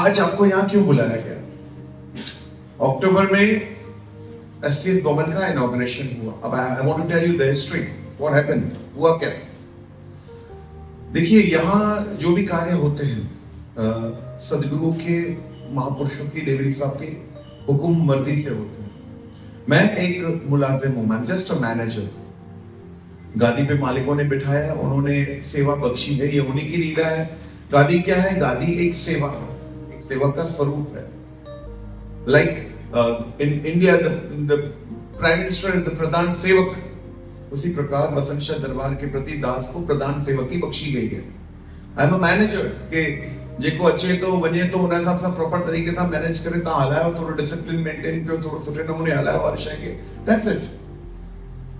आज आपको यहां क्यों बुलाया गया? अक्टूबर में एससीएस भवन का इनॉग्रेशन हुआ। अब I want to tell you the history, what happened, हुआ क्या। देखिए, यहां जो भी कार्य होते हैं सदगुरु के, महापुरुषों की, देवरी साहब की हुक्म मर्जी से होते हैं। मैं एक मुलाजिम हूं, मैं जस्ट अ मैनेजर। गादी पे मालिकों ने बिठाया है, उन्होंने सेवा बख्शी है, ये उन्हीं की लीला है। गादी क्या है? गादी एक सेवा है, एक सेवा का स्वरूप है। Like in India the prime minister is the pradhan sevak, उसी प्रकार बसंत शाह दरबार के प्रति दास को प्रधान सेवकी बख्शी गई है। आई एम अ मैनेजर के जेको अचे तो वञे तो उन हिसाब सां प्रॉपर तरीके सां मैनेज करे तव्हां हलायो, थोरो डिसिप्लिन मेंटेन कयो, थोरो सुठे नमूने हलायो हर शइ खे, दैट्स इट।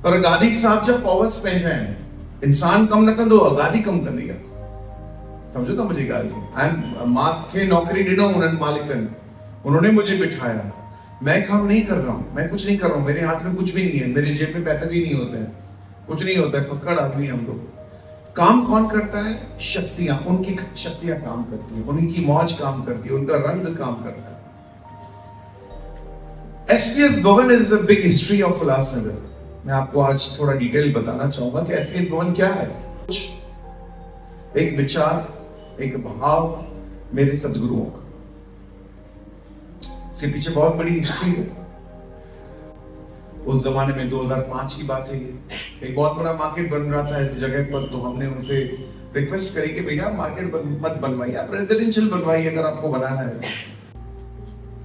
पर गादी साहब जा पॉवर्स पंहिंजा आहिनि। इंसान कम न कंदो आहे, गादी कम कंदी आहे। समझो था मुझे ॻाल्हि? मां खे नौकरी ॾिनो उन्हनि मालिकनि, उन्होंने मुझे बिठाया। मैं काम नहीं कर रहा हूं, मैं कुछ नहीं कर रहा हूं, मेरे हाथ में कुछ भी नहीं है, मेरे जेब में पैसे भी नहीं होते हैं, कुछ नहीं होता है, पक्कड़ आदमी हम लोग। काम कौन करता है? शक्तियां, उनकी शक्तियां काम करती है, उनकी मौज काम करती है, उनका रंग काम करता है। एसपीएस भवन is a big history of Ulhasnagar. मैं आपको आज थोड़ा डिटेल बताना चाहूंगा कि एसपीएस भवन क्या है। एक विचार, एक भाव मेरे सदगुरुओं का, इसके पीछे बहुत बड़ी हिस्ट्री है। उस जमाने में 2005 की बात है ये। एक बहुत बड़ा मार्केट बन रहा था इस जगह पर, तो हमने उनसे रिक्वेस्ट करी कि भैया मार्केट मत बनवाइए, आप रेजिडेंशियल बनवाइए अगर आपको बनाना है।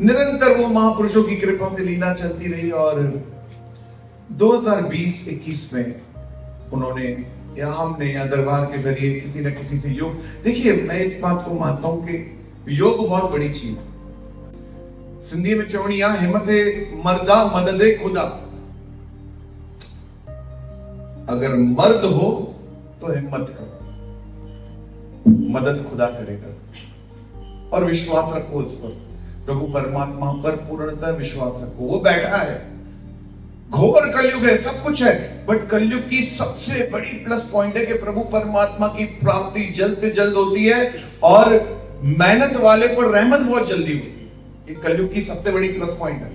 निरंतर वो महापुरुषों की कृपा से लीला चलती रही और 2020-21 में उन्होंने या हमने या दरबार के जरिए किसी न किसी से योग, देखिए मैं इस बात को मानता हूं कि योग बहुत बड़ी चीज है। सिंधी में चवणी आ, हिम्मत मर्दा मददे खुदा। अगर मर्द हो तो हिम्मत करो, मदद खुदा करेगा। और विश्वास रखो उस पर, प्रभु परमात्मा पर पूर्णतः विश्वास रखो। वो बैठा है, घोर कलयुग है, सब कुछ है, बट कलयुग की सबसे बड़ी प्लस पॉइंट है कि प्रभु परमात्मा की प्राप्ति जल्द से जल्द होती है और मेहनत वाले पर रहमत बहुत जल्दी होती है। ये कलयुग की सबसे बड़ी प्लस पॉइंट है।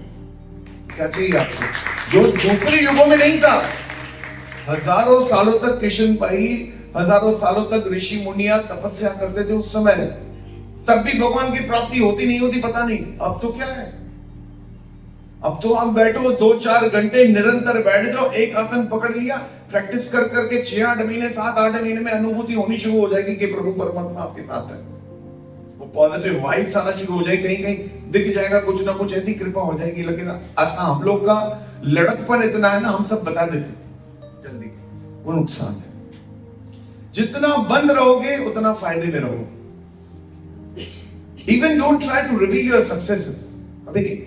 क्या चाहिए आपको, जो दूसरे युगों में नहीं था। हजारों सालों तक किशन भाई, हजारों सालों तक ऋषि मुनिया तपस्या करते थे उस समय, तब भी भगवान की प्राप्ति होती नहीं होती पता नहीं। अब तो क्या है, अब तो आप बैठो 2-4 घंटे निरंतर बैठ जाओ, एक आसन पकड़ लिया, प्रैक्टिस कर करके 6-8 महीने 7-8 महीने में अनुभूति होनी शुरू हो जाएगी कि प्रभु परमात्मा आपके साथ है। वो पॉजिटिव वाइब्स आना शुरू हो जाएगी, कहीं कहीं दिख जाएगा कुछ ना कुछ, ऐसी कृपा हो जाएगी। लेकिन हम लोग का लड़कपन इतना है ना, हम सब बता देते जल्दी, वो नुकसान है। जितना बंद रहोगे उतना फायदे में रहोगे। Even don't try to reveal your successes. अभी नहीं,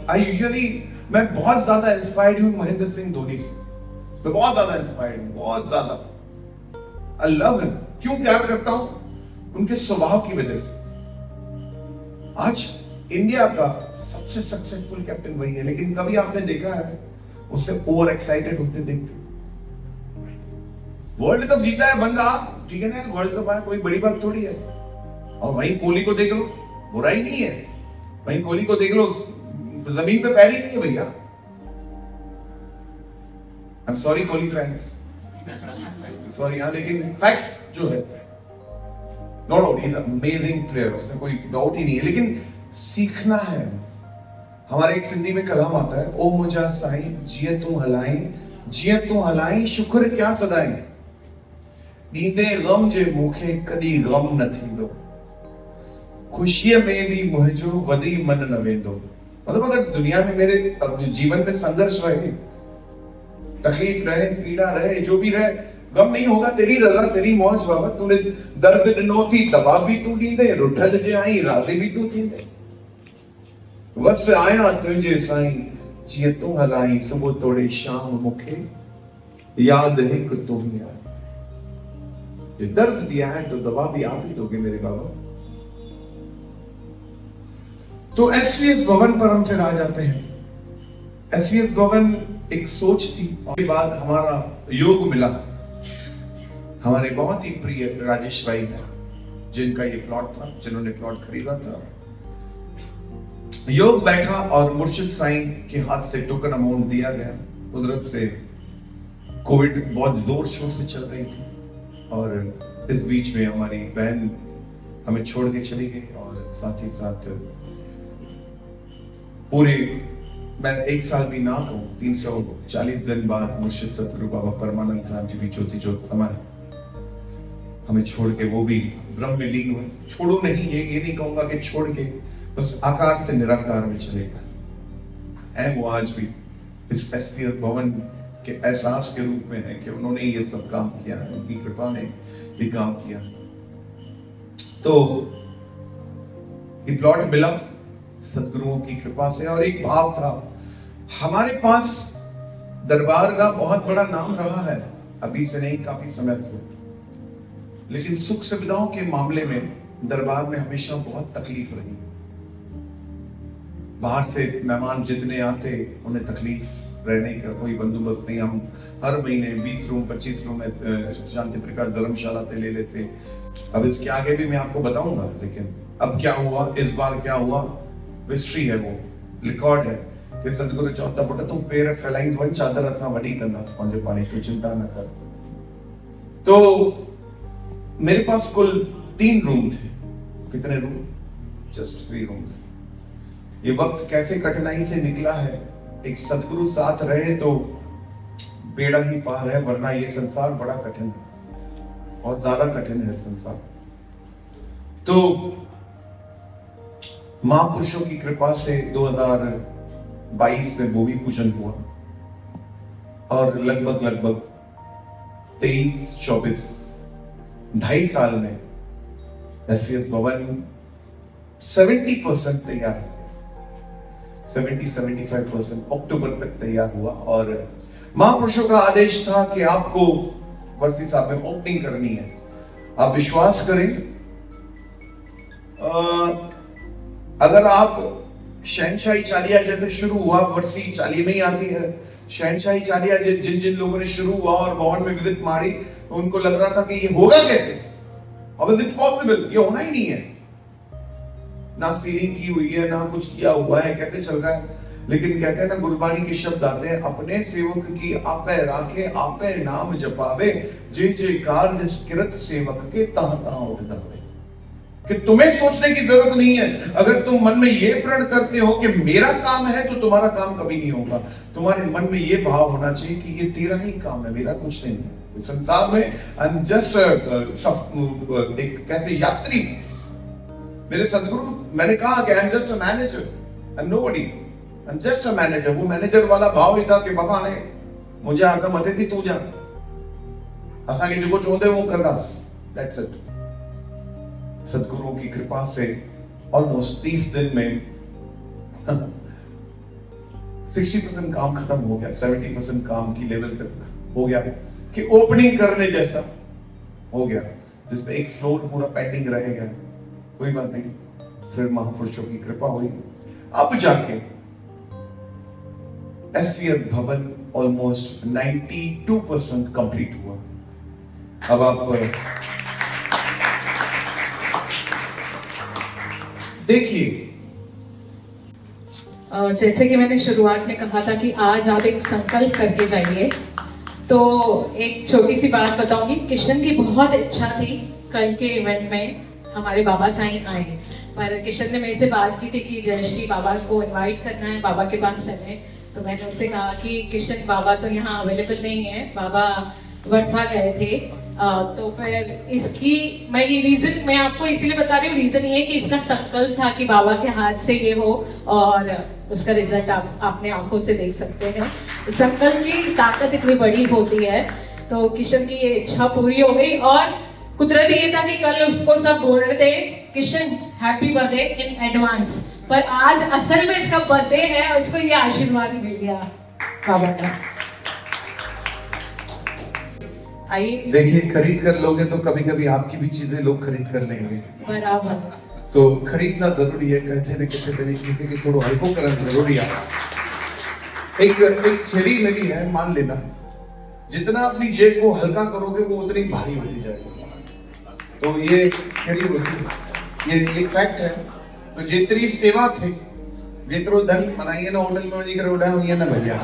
आई यूजुअली, मैं बहुत ज्यादा इंस्पायर्ड हूं महेंद्र सिंह धोनी से। मैं बहुत ज्यादा इंस्पायर्ड हूं, बहुत ज्यादा। I love him. क्यों प्यार करता हूं? उनके स्वभाव की वजह से। आज इंडिया का सबसे सक्सेसफुल कैप्टन वही है, लेकिन कभी आपने देखा है उससे ओवर एक्साइटेड होते देखते? वर्ल्ड कप जीता है बंदा, ठीक है ना, वर्ल्ड कप आया, कोई बड़ी बात थोड़ी है। और वहीं कोहली को देख लो, बुराई नहीं है, वहीं कोहली को देख लो, जमीन पे पैर ही नहीं है भैया। I am sorry Kohli fans, sorry हाँ, लेकिन फैक्ट्स जो है, no doubt he is amazing player, उसमें कोई डाउट ही नहीं है, लेकिन सीखना है। हमारे एक सिंधी में कलाम आता है, ओ मुझा साईं जिए तू हलाई, जिए तू हलाई शुक्र क्या सदाई, ॾींदे गम जे मूंखे कॾहिं गम न थींदो, खुशीअ में भी मुझो वधी मन न वेंदो। मतलब अगर दुनिया में मेरे जीवन में संघर्ष रहे, तकलीफ रहे, पीड़ा रहे, जो भी रहे, गम नहीं होगा। तेरी रजा तेरी मौज बाबा, तूने दर्द ॾिनो थी दवा भी तू ॾींदे, रुठल जे आई राज़ी भी तू थींदे। वस आया तुझे साईं जीअं तू हलाई, सुबुह तोड़े शाम मूंखे याद हिकु तू ही आहे। ये दर्द दिया है तो दवा भी आप ही दोगे मेरे बाबा। तो एसवीएस भवन पर हम फिर आ जाते हैं। एसवीएस भवन एक सोच थी, और बाद हमारा योग मिला। हमारे बहुत ही प्रिय राजेश भाई हैं, जिनका ये प्लॉट था, जिन्होंने प्लॉट खरीदा था। योग बैठा और मुर्शिद साईं के हाथ से टोकन अमाउंट दिया गया। कुदरत से कोविड बहुत जोर शोर से चल रही थी और इस बीच में हमारी बहन हमें छोड़ के चली गई, और साथ ही साथ पूरे मैं एक साल भी ना कहूं 340 दिन बाद मुर्शिद सतगुरु बाबा परमानंद साहब जी भी ज्योति ज्योत समाए, हमें छोड़ के वो भी ब्रह्म में लीन हुए। छोड़ो नहीं, ये नहीं कहूंगा कि छोड़ के बस आकार से निराकार में चलेगा, है वो आज भी इस एसपीएस भवन के एहसास के रूप में है कि उन्होंने ये सब काम किया है, उनकी कृपा ने ये काम किया। तो ये प्लॉट मिला सदगुरुओं की कृपा से, और एक भाव था हमारे पास दरबार का बहुत बड़ा नाम रहा है, अभी से नहीं काफी समय से, लेकिन सुख सुविधाओं के मामले में दरबार में हमेशा बहुत तकलीफ रही। बाहर से मेहमान जितने आते उन्हें तकलीफ रहने का कोई बंदोबस्त नहीं। हम हर महीने 20 रूम 25 रूम शांति प्रकाश धर्मशाला से ले लेते। अब इसके आगे भी मैं आपको बताऊंगा, लेकिन अब क्या हुआ, इस बार क्या हुआ, हिस्ट्री है, वो रिकॉर्ड है कि सदगुरु चौथा पुट तुम पैर फैलाई तो चादर असा वडी करना पंहिंजे पानी की चिंता न कर। तो मेरे पास कुल 3 रूम थे। कितने रूम? Just 3 rooms. ये वक्त कैसे कठिनाई से निकला है, एक सदगुरु साथ रहे तो बेड़ा ही पार है, वरना ये संसार बड़ा कठिन है, और ज्यादा कठिन है संसार। तो महापुरुषों की कृपा से 2022 में भूमि पूजन हुआ, और लगभग 23-24 2.5 साल में एसपीएस भवन 70% तैयार है, 70-75% अक्टूबर तक तैयार हुआ। और महापुरुषों का आदेश था कि आपको वर्षी साहब में ओपनिंग करनी है। आप विश्वास करें, अगर आप शहनशाही चालिया जैसे शुरू हुआ, वर्षी चालिया में ही आती है, शहनशाही चालिया जिन जिन लोगों ने शुरू हुआ और भवन में विजिट मारी, तो उनको लग रहा था कि ये होगा कैसे, हाउ इज इट पॉसिबल, ये होना ही नहीं है, ना सीलिंग की हुई है, ना कुछ किया हुआ है, कैसे चल रहा है। लेकिन कहते हैं ना, गुरबाणी के शब्द आते हैं, अपने सेवक की आपे राखे आपे नाम जपावे, जे जे कार्य किरत सेवक के तहाँ तहाँ उठ दबे। कि तुम्हें सोचने की जरूरत नहीं है। अगर तुम मन में ये प्रण करते हो कि मेरा काम है, तो तुम्हारा काम कभी नहीं होगा। तुम्हारे मन में ये भाव होना चाहिए कि ये तेरा ही काम है, मेरा कुछ नहीं है। संसार में आई एम जस्ट एक कैसे यात्री। मेरे सदगुरु, मैंने कहा कि I am just a manager, I am nobody, I am just a manager. वो मैनेजर वाला भाव ही था कि बाबा ने मुझे आजा मते थी, तू जा असा के जो चोंदे वो करदास, दैट्स इट। सदगुरुओं की कृपा से ऑलमोस्ट 30 दिन में 60% काम खत्म हो गया, 70% काम की लेवल तक हो गया कि ओपनिंग करने जैसा हो गया, जिसमें एक फ्लोर पूरा पेंडिंग रह गया। कोई बात नहीं, फिर महापुरुषों की कृपा हुई, अब जाके एसपीएस भवन ऑलमोस्ट 92% कंप्लीट हुआ। अब आप देखिए, जैसे कि मैंने शुरुआत में कहा था कि आज आप एक संकल्प करके जाइए, तो एक छोटी सी बात बताऊंगी। किशन की बहुत इच्छा थी कल के इवेंट में हमारे बाबा साईं आए, पर किशन ने मेरे से बात की थी कि जयश्री बाबा को इनवाइट करना है, बाबा के पास चले। तो मैंने उससे कहा कि किशन बाबा तो यहाँ अवेलेबल नहीं है, बाबा वर्षा गए थे। तो फिर इसकी मैं ये रीजन मैं आपको इसलिए बता रही हूँ, रीजन ये है कि इसका संकल्प था कि बाबा के हाथ से ये हो, और उसका रिजल्ट आप अपने आंखों से देख सकते हैं। संकल्प की ताकत इतनी बड़ी होती है। तो किशन की ये इच्छा पूरी हो गई, और कुदरत ये था कि कल उसको सब बोल रहे थे Kishan happy birthday in advance, पर आज असल में इसका बर्थडे है और इसको ये आशीर्वाद मिल गया बाबा का। आइए देखिए, खरीद कर लोगे तो कभी कभी आपकी भी चीजें लोग खरीद कर लेंगे, बराबर। तो खरीदना जरूरी है, कहते हैं किसी तरीके की थोड़ा हल्को करना जरूरी है। एक छेड़ी लगी है, मान लेना जितना अपनी जेब को हल्का करोगे वो उतनी भारी होती जाएगी। तो ये फैक्ट है। तो जितनी सेवा थे जितरो धन बनाइए ना होटल में वही करे उड़ा हुई है ना भैया,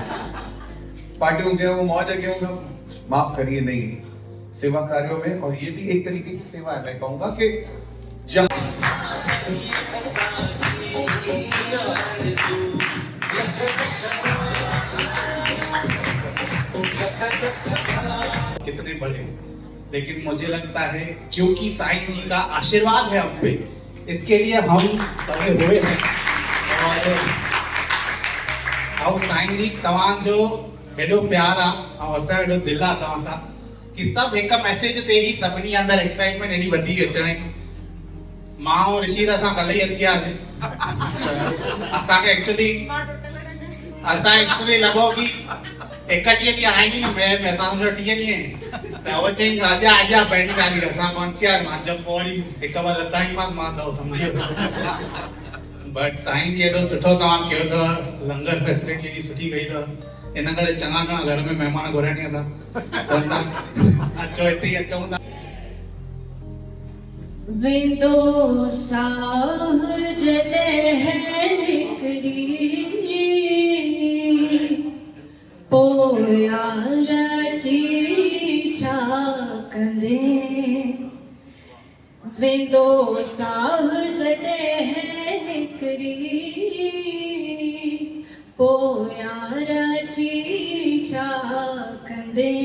पार्टियों के मौज के होगा, माफ करिए नहीं सेवा कार्यों में। और ये भी एक तरीके की सेवा है, मैं कहूंगा कि कितने बड़े, लेकिन मुझे लगता है क्योंकि साईं जी का आशीर्वाद है हम पे, इसके लिए हम बड़े हुए हैं। और साईं जी तव्हां जो हेॾो प्यार आहे ऐं असां हेॾो दिलि आहे तव्हां सां कि सभु हिक मैसेज ते ई सभिनी अंदरि एक्साइटमेंट एॾी वधी अचणी। मां ऐं ऋषि असां कल्ह ई अची वियासीं। असांखे एक्चुअली लॻो कि 31 ॾींहं आहिनि न मैं असां सम्झो 30 ॾींहं त उहो चई आजा आजा पहिरीं तारीख़ असां पहुची विया। मां जब पोड़ी हिकु बार लताई मां त सम्झी वियुसि। बट साईं जी एॾो सुठो तव्हां कयो अथव, लंगर फैसिलिटी एॾी सुठी कई अथव, इन करे चङा घणा घर में महिमान घुराइणी था। अचो हिते ई अचूं था। वेंदो साह जॾहिं निकिरी पोइ यार जी छा कंदे। वेंदो साह जॾहिं निकिरी पोइ यार जी छा कंदे।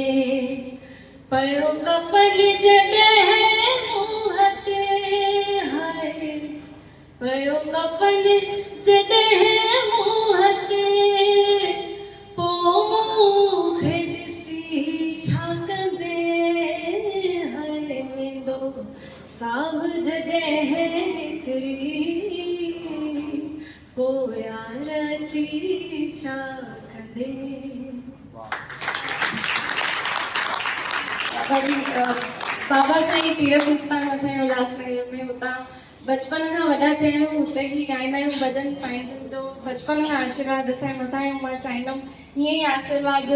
पयो कफन जॾहिं मुंह ते हाय, पयो कफन जॾहिं मुंह ते पोइ मूंखे ॾिसी छा कंदे। हाय वेंदो साह जॾहिं निकिरी पोइ यार जी छा कंदे। बाबा साईं तीरथ स्थान असांजे उल्हासनगर में, हुतां बचपन खां वॾा थिया आहियूं, हुते ई ॻाईंदा आहियूं भॼन। साईं जन जो बचपन खां आशीर्वाद असांजे मथां आहे। मां चाहींदमि ईअं ई आशीर्वाद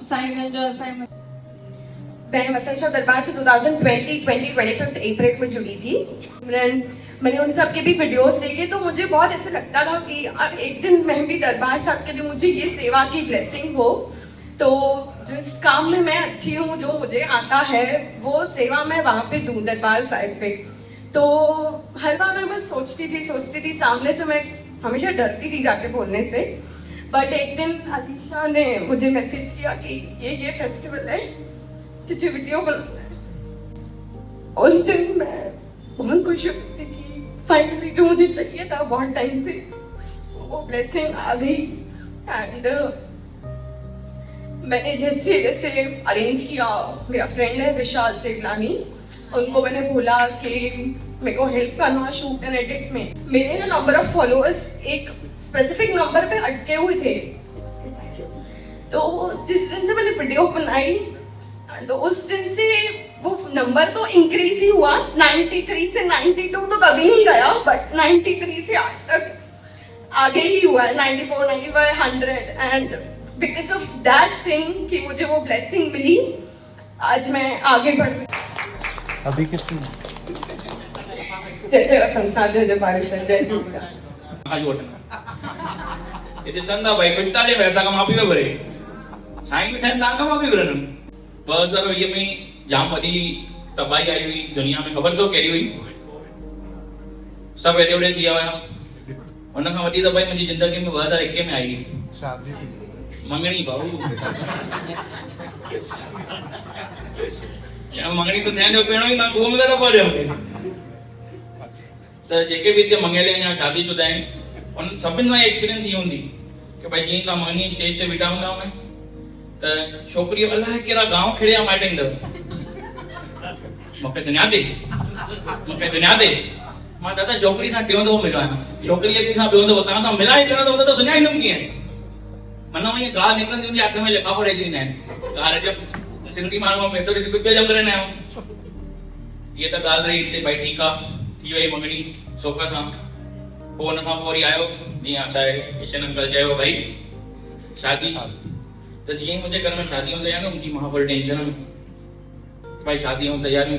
साईं जन जो असांजे मथां। मैं मसलशा दरबार से 25 अप्रैल में जुड़ी थी। मैंने उन सब के भी वीडियोस देखे तो मुझे बहुत ऐसे लगता था कि यार एक दिन मैं भी दरबार साहब के लिए मुझे ये सेवा की ब्लेसिंग हो। तो जिस काम में मैं अच्छी हूँ, जो मुझे आता है, वो सेवा मैं वहाँ पे दूँ दरबार साहिब पे। तो हर बार मैं बस सोचती थी। सामने से मैं हमेशा डरती थी जाके बोलने से। बट एक दिन अलीशा ने मुझे मैसेज किया कि ये फेस्टिवल है, तुझे वीडियो बनाना है। उस दिन मैं बहुत खुश हुई थी कि फाइनली जो मुझे चाहिए था बहुत टाइम से वो ब्लेसिंग आ गई। एंड मैंने जैसे अरेंज किया, मेरा फ्रेंड है विशाल सेवलानी, उनको मैंने बोला कि मेरे को हेल्प करना शूट एंड एडिट में। मेरे ना नंबर ऑफ फॉलोअर्स एक स्पेसिफिक नंबर पे अटके हुए थे। तो जिस दिन से मैंने वीडियो बनाई तो उस दिन से वो नंबर तो इंक्रीज ही हुआ। 93 से 92 तो कभी नहीं गया, बट 93 से आज तक आगे ही हुआ है, 94, 95, 100। And because of that thing कि मुझे वो ब्लेसिंग मिली, आज मैं आगे बढ़ गई। अभी कितनी जय जय संसार, जय जय पारिषद, जय झूलेलाल। आज वठनि हिते संदा भाई 45 पैसा कमा पियो भरे साईं बि ठहनि तव्हां कमा पियो भरनि। 2020 में जाम वॾी तबाही आई हुई दुनिया में, ख़बर अथव कहिड़ी हुई? सभु हेॾे होॾे थी विया हुया। हुन खां वॾी तबाही मुंहिंजी ज़िंदगी में 2021 में आई मंगणी भाऊ। मंगणी तो थियण जो पहिरियों ई मां कुओं में था पढ़ियो। त जेके बि हिते मंगेले या शादीशुदा आहिनि उन सभिनि खां एक्सपीरियंस थी हूंदी कि भाई जीअं तव्हां मंगणी स्टेज ते बीठा हूंदा में त छोकिरी अलाए कहिड़ा गांव खेड़िया माइट ईंदव। मूंखे सुञाते मां दादा छोकिरी सां टियों दफ़ो मिलियो आहियां, छोकिरीअ सां ॿियों दफ़ो तव्हां सां मिलाए टियों दफ़ो त सुञाईंदुमि कीअं? माना ईअं ॻाल्हि निकिरंदी हूंदी, हथ में लिफ़ाफ़ो ॾेई छॾींदा आहिनि। ॻाल्हि जब सिंधी माण्हू पैसो ॾेई कुझु जम करे न आहियो। इहा त ॻाल्हि रही हिते, भाई ठीकु आहे, थी वई मंगणी सोख सां। पोइ हुन खां पोइ वरी आयो जीअं असांजे किशन अंकल चयो, भाई शादी तो जी मुझे घर में शादियों तैयार उनकी मां फुल टेंशन में भाई शादियों तैयारियों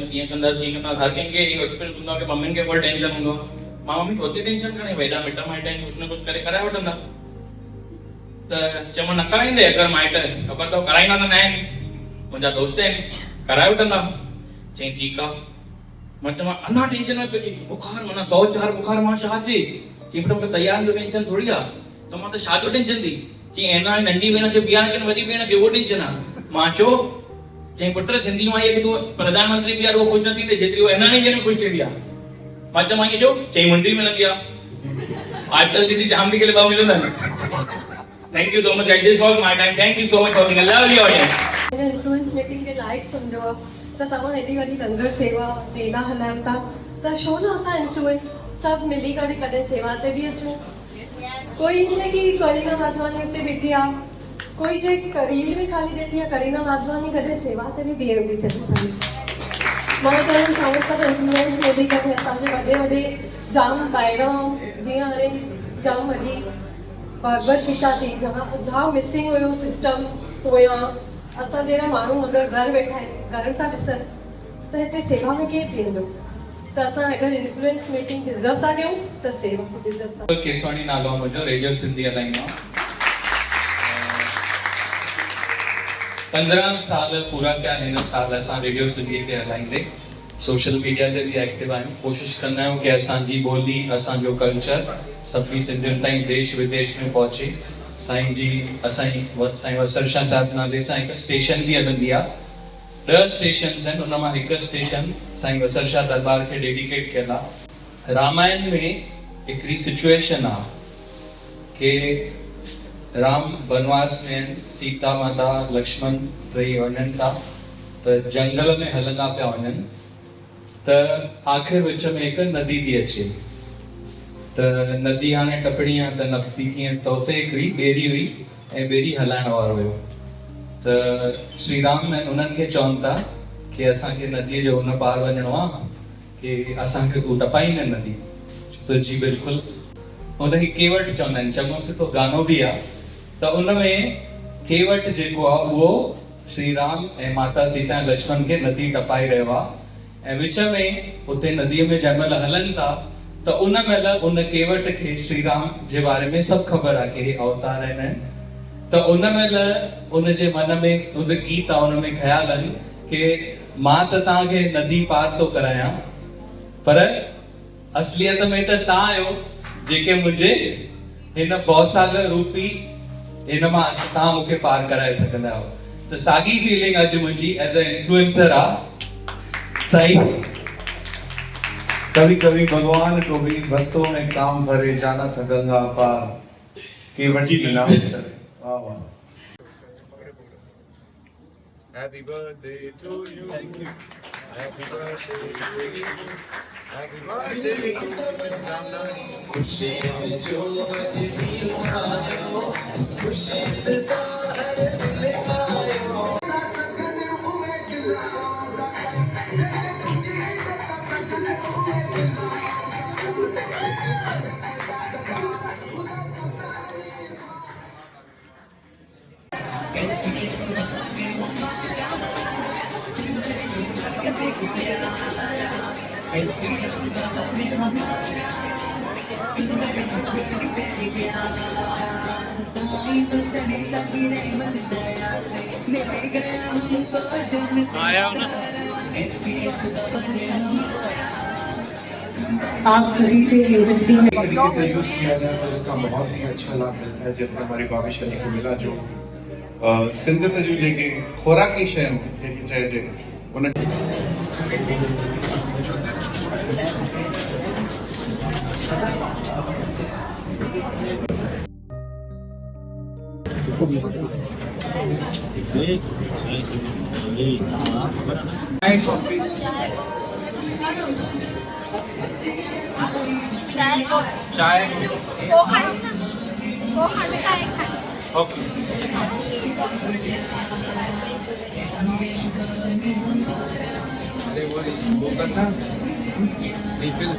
कीअं कंदासीं हर कंहिंखे एक्सपीरियंस हूंदो आहे की मम्मियुनि खे फुल टेंशन हूंदो आहे मां मम्मी छो थी टेंशन खणे हेॾा मिट माइट आहिनि कुझु न कुझु करे कराए वठंदा त चयो न कराईंदे अगरि माइट ख़बर अथव कराईंदा त न आहिनि मुंहिंजा दोस्त आहिनि कराए वठंदा चई ठीकु आहे मां चयो अञा टेंशन में पइजी बुखार माना 104 बुखार मां छा अचे चई बेटा मूंखे तयारियुनि जो टेंशन थोड़ी आहे त मां त छा जो टेंशन थी चई एना नंढी भेण खे बीहार के वॾी भेण खे उहो टेंशन आहे मां छो चई पुट सिंधी मां इहा की तूं प्रधानमंत्री बि आहे उहो ख़ुशि न थींदे जेतिरी उहो एना भेण ख़ुशि थींदी आहे मां चयो मां छो चई मुंडी मिलंदी आहे आजकल दीदी जाम बि के ॿ मिलंदा आहिनि thank you so much guys this was my time thank you so much for being a lovely audience influence meeting के लाइक समझो त तव्हां हेॾी वॾी लंगर सेवा मेला हलायो था त छो न असां इन्फ्लुएंस सभु मिली करे कॾहिं सेवा ते बि अचूं कोई चए की करीना वाधवानी हुते बीठी आहे कोई चए की रील में खाली रहती आहे करीना वाधवानी कॾहिं सेवा ते बि बीहे वेठी सघे थी मां चवणु चाहियां सभु इन्फ्लुएंस मिली करे असांजे वॾे जाम ॿाहिरां जीअं हाणे जाम वॾी भगवत गीता थी जाम मिसिंग हुयो सिस्टम हुया असां जहिड़ा माण्हू अगरि घर वेठा आहिनि घर था ॾिसनि त हिते सेवा में कीअं थींदो त असां अगरि इन्फ्लुएंस मीटिंग डिज़र्व था ॾियूं त सेवा डिज़र्व था केसवाणी नालो आहे मुंहिंजो रेडियो सिंधी हलाईंदो आहियां 15 साल पूरा कया हिन साल असां रेडियो सिंधी खे हलाईंदे सोशल मीडिया ते बि एक्टिव आहियूं कोशिशि कंदा आहियूं की असांजी ॿोली असांजो कल्चर सभिनी सिंधियुनि ताईं देश विदेश में पहुचे साईं जी साईं वसरशा साहिब नाले सां हिकु स्टेशन बि हलंदी आहे 10 स्टेशन्स आहिनि उन मां हिकु स्टेशन साईं वसरशा दरबार खे डेडिकेट कयल आहे रामायण में हिकिड़ी सिचुएशन आहे कि राम वनवास में सीता माता लक्ष्मण टई वञनि था त जंगल में हलंदा पिया वञनि त आख़िर विच में हिकु नदी थी अचे त नदी हाणे टपणी आहे त नपती कीअं त हुते हिकिड़ी ॿेड़ी हुई ऐं ॿेड़ी हलाइण वारो हुयो त श्री राम उन्हनि खे चवनि था कि असांखे नदीअ जो हुन पार वञिणो आहे कि असांखे तूं टपाईंदे नदी त जी बिल्कुलु हुनखे केवट चवंदा आहिनि चङो सुठो गानो बि आहे त उन में केवट जेको आहे उहो श्री राम ऐं माता सीता ऐं लक्ष्मण खे नदी टपाए रहियो आहे ऐं विच में उते नदीअ में जंहिं महिल हलनि था त उन महिल उन केवट खे श्री राम जे बारे में सभु ख़बर आहे कि हे अवतार आहिनि त उन महिल उनजे मन में उन गीत आहे उन में ख़्याल आहिनि कि मां त तव्हांखे नदी पार थो करायां पर असलियत में त तव्हां आहियो जेके मुंहिंजे हिन भवसागर रूपी हिन मां तव्हां मूंखे पार कराए सघंदा आहियो त साॻी फीलिंग अॼु मुंहिंजी एज़ अ इन्फ्लुएंसर आहे सही कभी कभी भगवान को भी भक्तों में काम भरे जाना था गंगा पार केवट की नाम चले वाह वाह Happy birthday to you. Thank you. Happy birthday to you. Happy birthday to you. खुशी जो दिल आयो खुशी ज़ाहिर दिल आयो आप सभी से ये विनती है तरीके से यूज किया जाए तो उसका बहुत ही अच्छा लाभ मिलता है जैसे हमारी भाभी शनि को मिला जो सिंध में जो जेके खोराकी शयूं जेकी चइजे उन चाय ओके अरे वो करना रिफिल